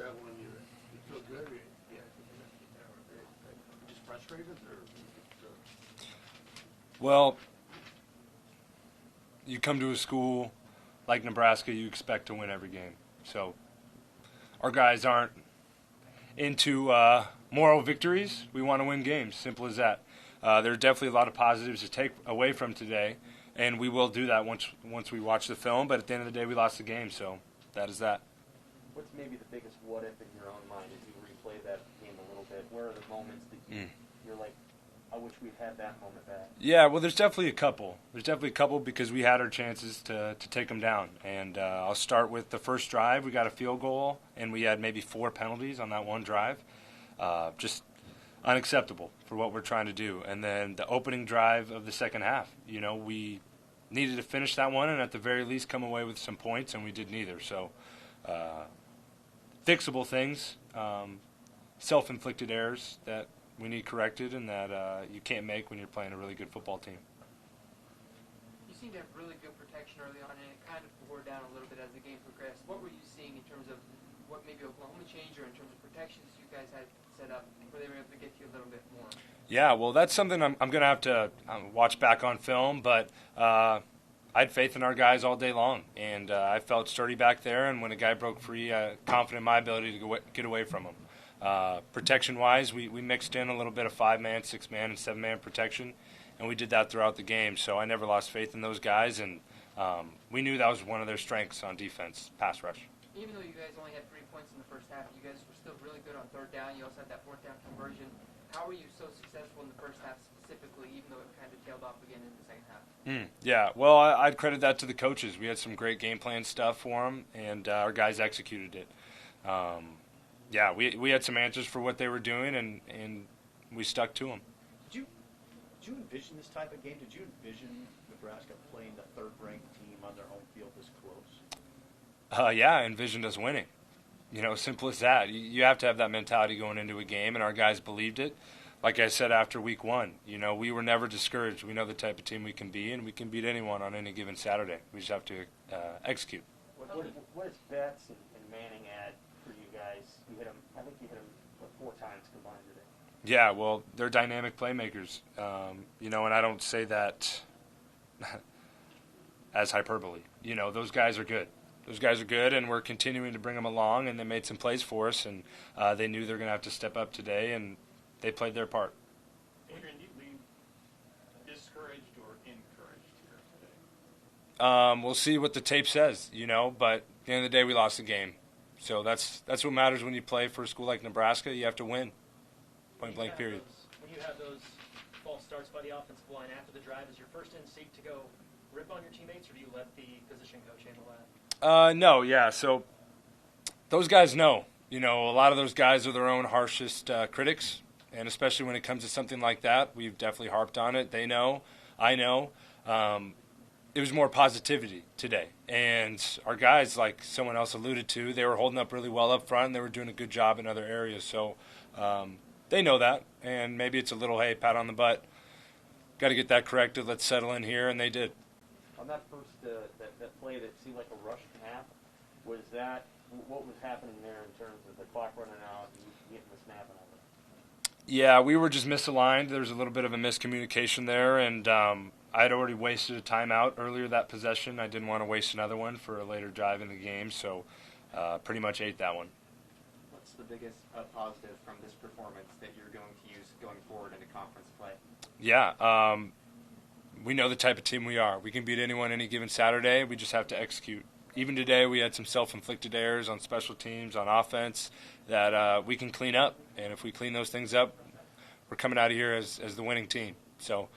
that when you feel good? Yeah, just frustrated, or Well, you come to a school like Nebraska, you expect to win every game. So our guys aren't into moral victories. We want to win games. Simple as that. There are definitely a lot of positives to take away from today, and we will do that once we watch the film. But at the end of the day, we lost the game, so that is that. What's maybe the biggest what if in your own mind as you replay that game a little bit? Where are the moments that you're like, I wish we'd had that moment back? Yeah, well, there's definitely a couple. There's definitely a couple because we had our chances to take them down. And I'll start with the first drive. We got a field goal, and we had maybe 4 penalties on that one drive. Just unacceptable for what we're trying to do. And then the opening drive of the second half, we needed to finish that one and at the very least come away with some points, and we did neither. So fixable things, self-inflicted errors that we need corrected and that you can't make when you're playing a really good football team. You seem to have really good protection early on, and it kind of wore down a little bit as the game progressed. What were you seeing in terms of what maybe Oklahoma changed, or in terms of protections you guys had set up where they were able to get you a little bit more? Yeah, well, that's something I'm going to have to watch back on film, but I had faith in our guys all day long, and I felt sturdy back there, and when a guy broke free, confident in my ability to get away from him. Protection-wise, we mixed in a little bit of 5-man, 6-man, and 7-man protection, and we did that throughout the game. So I never lost faith in those guys, and we knew that was one of their strengths on defense, pass rush. Even though you guys only had 3 points in the first half, you guys were still really good on third down. You also had that fourth down conversion. How were you so successful in the first half specifically, even though it kind of tailed off again in the second half? Yeah, well, I'd credit that to the coaches. We had some great game plan stuff for them, and our guys executed it. Yeah, we had some answers for what they were doing, and we stuck to them. Did you envision this type of game? Did you envision Nebraska playing the third-ranked team on their home field this close? Yeah, I envisioned us winning. Simple as that. You have to have that mentality going into a game, and our guys believed it. Like I said after week 1, we were never discouraged. We know the type of team we can be, and we can beat anyone on any given Saturday. We just have to execute. What does Betts and Manning add for you guys? I think you hit them 4 times combined today. Yeah, well, they're dynamic playmakers, and I don't say that as hyperbole. Those guys are good. Those guys are good, and we're continuing to bring them along, and they made some plays for us, and they knew they're going to have to step up today, and they played their part. Adrian, do you leave discouraged or encouraged here today? We'll see what the tape says, but at the end of the day, we lost the game. So that's what matters when you play for a school like Nebraska. You have to win, point-blank period. When you have those false starts by the offensive line after the drive, is your first instinct to go rip on your teammates, or do you let the position coach handle that? No, yeah. So those guys know. A lot of those guys are their own harshest critics, and especially when it comes to something like that, we've definitely harped on it. They know. I know. It was more positivity today. And our guys, like someone else alluded to, they were holding up really well up front, and they were doing a good job in other areas. So they know that, and maybe it's a little, hey, pat on the butt. Got to get that corrected. Let's settle in here, and they did. On that first that play that seemed like a rush snap, what was happening there in terms of the clock running out and getting the snap and all that? Yeah, we were just misaligned. There was a little bit of a miscommunication there, and I had already wasted a timeout earlier that possession. I didn't want to waste another one for a later drive in the game, so pretty much ate that one. What's the biggest positive from this performance that you're going to use going forward into conference play? Yeah, we know the type of team we are. We can beat anyone any given Saturday. We just have to execute. Even today, we had some self-inflicted errors on special teams, on offense, that we can clean up. And if we clean those things up, we're coming out of here as the winning team. So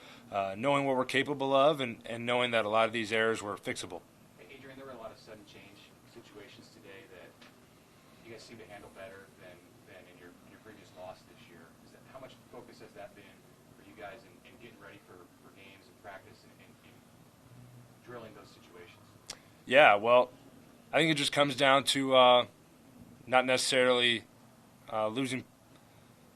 knowing what we're capable of and knowing that a lot of these errors were fixable. Hey, Adrian, there were a lot of sudden change situations today that you guys seem to handle better than in your previous loss this year. How much focus has that been for you guys in getting ready for games and practice and drilling those situations? Yeah, well, I think it just comes down to not necessarily losing.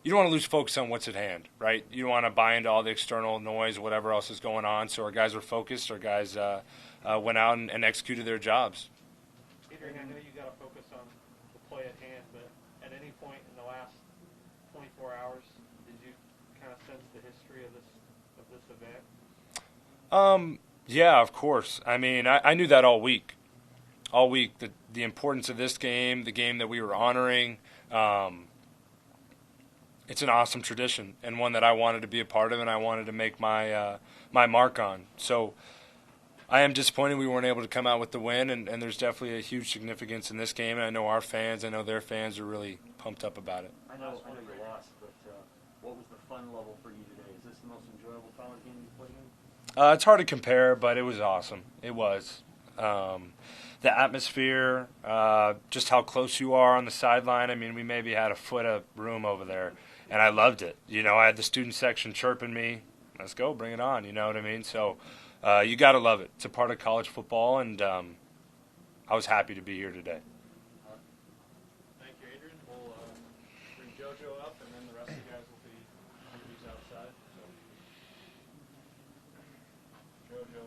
You don't want to lose focus on what's at hand, right? You don't want to buy into all the external noise, whatever else is going on. So our guys were focused. Our guys went out and executed their jobs. Adrian, I know you got to focus on the play at hand, but at any point in the last 24 hours, did you kind of sense the history of this event? Yeah, of course. I mean, I knew that all week. All week, the importance of this game, the game that we were honoring. It's an awesome tradition and one that I wanted to be a part of, and I wanted to make my my mark on. So I am disappointed we weren't able to come out with the win, and there's definitely a huge significance in this game, and I know our fans, I know their fans are really pumped up about it. I know you lost, but what was the fun level for you today? Is this the most enjoyable college game you played in? It's hard to compare, but it was awesome. It was. The atmosphere, just how close you are on the sideline. I mean, we maybe had a foot of room over there, and I loved it. You know, I had the student section chirping me, let's go, bring it on, you know what I mean? So you got to love it. It's a part of college football, and I was happy to be here today. Thank you, Adrian. We'll bring JoJo up, and then the rest of the guys will be interviews outside. So, JoJo.